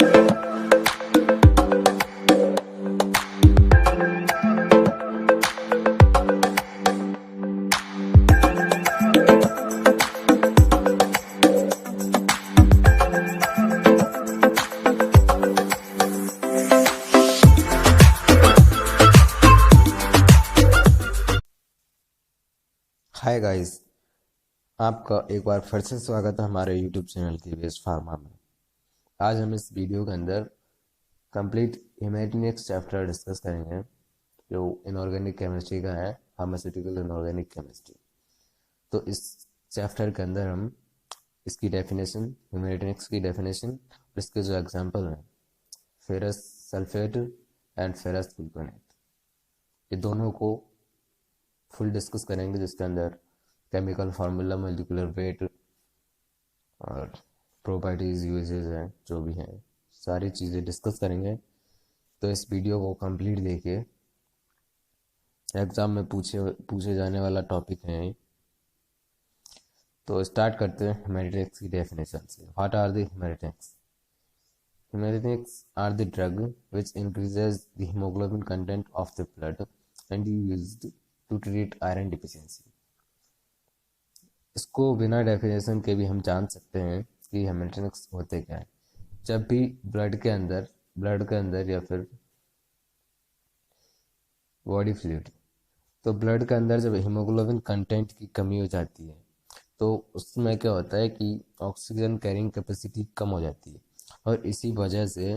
Hi guys, आपका एक बार फिर से स्वागत है हमारे यूट्यूब चैनल की वेस्ट फार्मा में। आज हम इस वीडियो के अंदर कंप्लीट हेमेटिनिक्स चैप्टर डिस्कस करेंगे जो इनऑर्गेनिक केमिस्ट्री का है, फार्मास्यूटिकल इनऑर्गेनिक केमिस्ट्री। तो इस चैप्टर के अंदर हम इसकी डेफिनेशन, हेमेटिनिक्स की डेफिनेशन और इसके जो एग्जाम्पल हैं फेरस सल्फेट एंड फेरस गुल्कोनेट, ये दोनों को फुल डिस्कस करेंगे, जिसके अंदर केमिकल फार्मूला, मॉलिक्यूलर वेट और प्रॉपर्टीज, यूजेस हैं, जो भी हैं सारी चीज़ें डिस्कस करेंगे। तो इस वीडियो को कंप्लीट देखिए, एग्जाम में पूछे जाने वाला टॉपिक है ये। तो स्टार्ट करते हैं हेमेटिनिक्स की डेफिनेशन से। What are the haematinics? Haematinics are the drug which increases the haemoglobin content of the blood and used to treat iron deficiency. इसको बिना डेफिनेशन के भी हम जान सकते हैं कि हेमेटिनिक्स होते क्या है। जब भी ब्लड के अंदर या फिर बॉडी फ्लूइड, तो ब्लड के अंदर जब हीमोग्लोबिन कंटेंट की कमी हो जाती है तो उसमें क्या होता है कि ऑक्सीजन कैरिंग कैपेसिटी कम हो जाती है, और इसी वजह से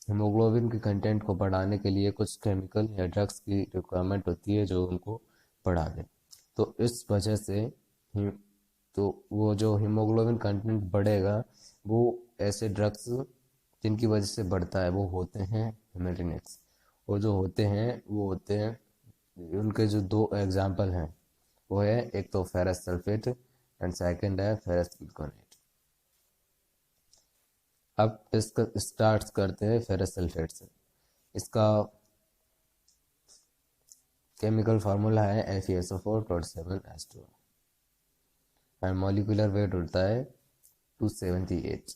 हीमोग्लोबिन के कंटेंट को बढ़ाने के लिए कुछ केमिकल या ड्रग्स की रिक्वायरमेंट होती है जो उनको बढ़ा दे। तो इस वजह से तो वो जो हीमोग्लोबिन कंटेंट बढ़ेगा, वो ऐसे ड्रग्स जिनकी वजह से बढ़ता है वो होते हैं हेमेटिनिक्स। और जो होते हैं उनके जो दो एग्जाम्पल हैं वो है, एक तो फेरस सल्फेट एंड सेकंड है फेरस गुल्कोनेट। अब इसका स्टार्ट करते हैं फेरस सल्फेट से। इसका केमिकल फार्मूला है FeSO4.7H2 एंड मॉलिक्यूलर वेट होता है 278।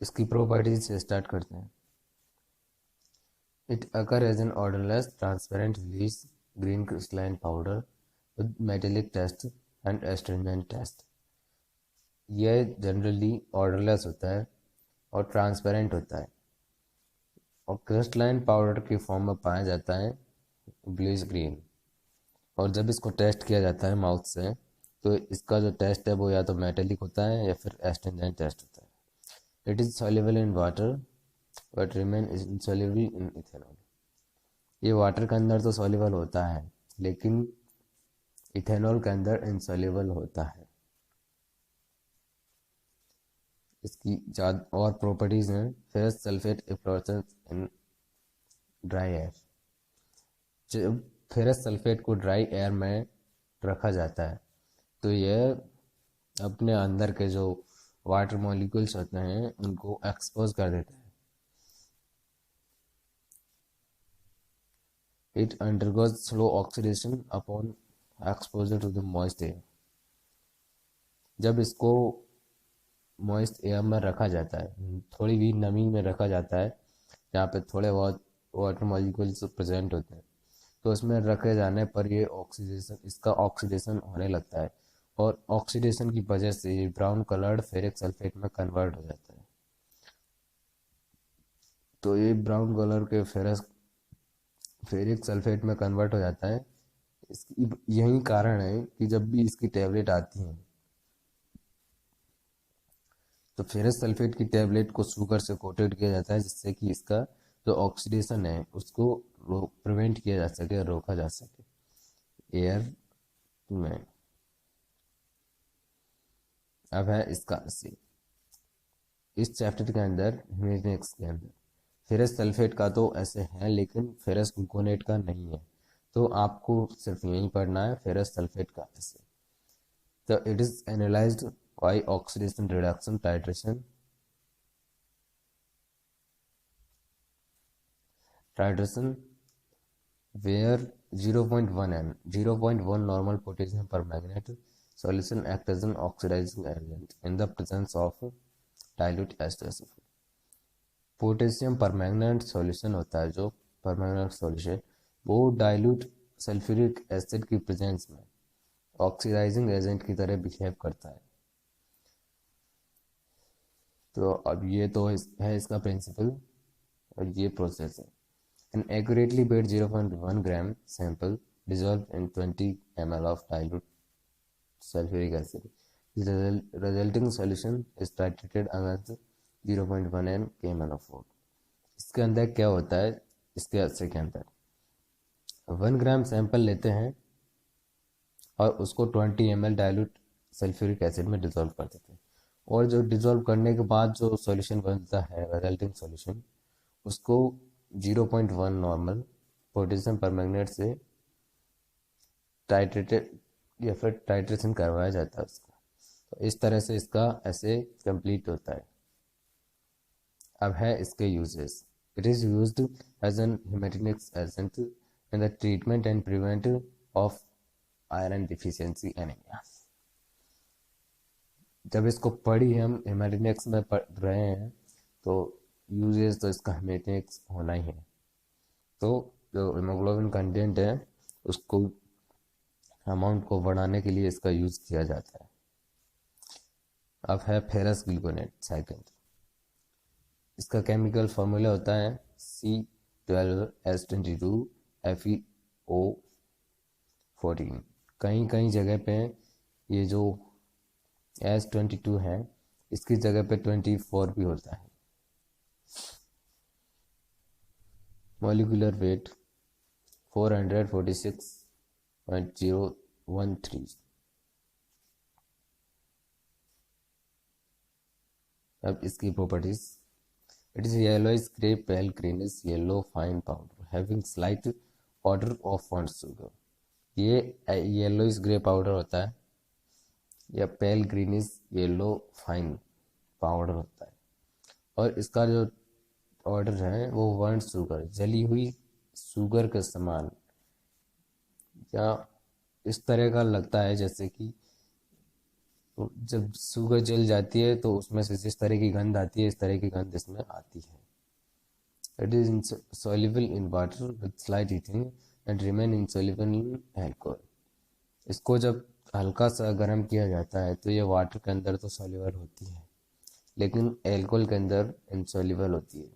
इसकी प्रॉपर्टीज से स्टार्ट करते हैं। It occur as an odourless transparent release green crystalline powder with metallic taste and astringent taste. यह जनरली ऑर्डरलेस होता है और ट्रांसपेरेंट होता है और क्रिस्टलाइन पाउडर की फॉर्म में पाया जाता है, ब्लूइश ग्रीन। और जब इसको टेस्ट किया जाता है माउथ से, तो इसका जो टेस्ट है वो या तो मेटेलिक होता है या फिर एस्ट्रिंजेंट टेस्ट होता है। It is soluble in water but remain insoluble in ethanol. ये वाटर के अंदर तो सॉल्युबल होता है लेकिन इथेनॉल के अंदर इनसॉल्युबल होता है। इसकी और प्रॉपर्टीज हैं। Ferrous sulphate efflorescence in dry air. जब फेरस सल्फेट को ड्राई एयर में रखा जाता है तो यह अपने अंदर के जो वाटर मॉलिक्यूल्स होते हैं उनको एक्सपोज कर देता है। It undergoes slow oxidation upon exposure to the moist air. जब इसको मॉइस्ट एयर में रखा जाता है, थोड़ी भी नमी में रखा जाता है जहाँ पे थोड़े बहुत वाटर मॉलिक्यूल्स प्रेजेंट होते हैं, तो उसमें रखे जाने पर इसका ऑक्सीडेशन होने लगता है और ऑक्सीडेशन की वजह से ये ब्राउन कलर्ड फेरिक सल्फेट में कन्वर्ट हो जाता है। तो ये ब्राउन कलर के फेरिक सल्फेट में कन्वर्ट हो जाता है। इसकी यही कारण है कि जब भी इसकी टैबलेट आती है तो फेरस सल्फेट की टैबलेट को शुगर से कोटेड किया जाता है, जिससे कि इसका जो ऑक्सीडेशन है उसको प्रिवेंट किया जा सके, रोका जा सके एयर में। अब है इसका सी। इस चैप्टर के अंदर हेमेटिनिक्स के अंदर फेरस सल्फेट का तो ऐसे है लेकिन फेरस ग्लूकोनेट का नहीं है, तो आपको सिर्फ यही पढ़ना है फेरस सल्फेट का ऐसे। तो it is analysed by oxidation reduction titration where 0.1 normal potassium permanganate solution act as an oxidizing agent in the presence of dilute H2SO4। Potassium permanganate solution होता है, जो परमैंगनेट सॉल्यूशन वो डाइल्यूट सल्फ्यूरिक एसिड की presence में oxidising agent की तरह behave करता है। तो अब ये तो है इसका प्रिंसिपल और ये प्रोसेस है। An accurately weight 0.1 gram sample dissolved in 20 ml of dilute sulfuric acid. The resulting solution is titrated against 0.1 kml of water. इसके अंदर क्या होता है, इसके अस्से के अंदर 1 ग्राम सैंपल लेते हैं और उसको 20 ml डाइल्यूट सल्फ्यूरिक एसिड में डिजोल्व कर देते हैं, और जो डिजोल्व करने के बाद जो सॉल्यूशन बनता है रिजल्टिंग सॉल्यूशन, उसको 0.1 नॉर्मल पोटेशियम परमैंगनेट से टाइट्रेटेड या फिर टाइट्रेशन करवाया जाता है उसका। तो इस तरह से इसका ऐसे कंप्लीट होता है। अब है इसके uses. It is used as an haematinics agent in the treatment and prevent of iron deficiency anaemia. जब इसको पढ़ी हम हेमेटोनिक्स में पढ़ रहे हैं तो यूजेस तो इसका हेमेटोनिक्स होना ही है। तो जो हीमोग्लोबिन कंटेंट है उसको अमाउंट को बढ़ाने के लिए इसका यूज किया जाता है। अब है फेरस ग्लूकोनेट सेकंड। इसका केमिकल फॉर्मूला होता है C12H22FeO14। कहीं कहीं जगह पे ये जो H22 है इसकी जगह पे 24 भी होता है। Molecular weight 446.013। अब इसकी properties. It is yellowish grey pale greenish yellow fine powder having slight odour of burnt sugar. ये येलोइश ग्रे पाउडर होता है या pale greenish yellow fine powder होता है, और इसका जो ऑर्डर है वो बॉन्ड शुगर जली हुई शुगर के समान या इस तरह का लगता है, जैसे कि जब शुगर जल जाती है तो उसमें से जिस तरह की गंध आती है इस तरह की गंध इसमें आती है। It is insoluble in water with slight heating and remain insoluble in alcohol। इसको जब हल्का सा गर्म किया जाता है तो ये वाटर के अंदर तो सॉल्युबल होती है लेकिन एल्कोहल के अंदर इनसॉल्युबल होती है।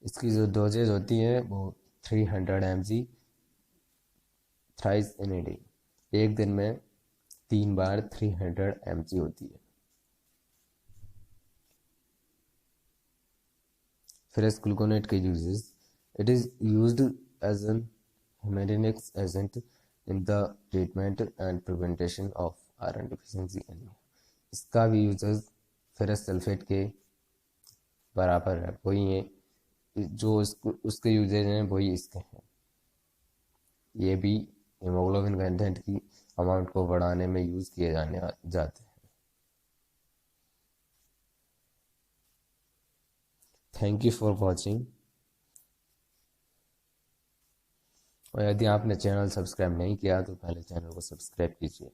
इसकी जो डोजेज होती है वो 300 mg thrice in a day, एक दिन में 3 बार 300 mg होती है। फेरस ग्लूकोनेट के uses. It is used as an haematinics agent in the treatment and prevention of iron deficiency anaemia. इसका भी यूजेस फेरस सल्फेट के बराबर है, वही है जो उसके यूजेज हैं वही इसके हैं। ये भी हीमोग्लोबिन कंटेंट की अमाउंट को बढ़ाने में यूज किए जाते हैं। Thank you for watching. और यदि आपने चैनल सब्सक्राइब नहीं किया तो पहले चैनल को सब्सक्राइब कीजिए।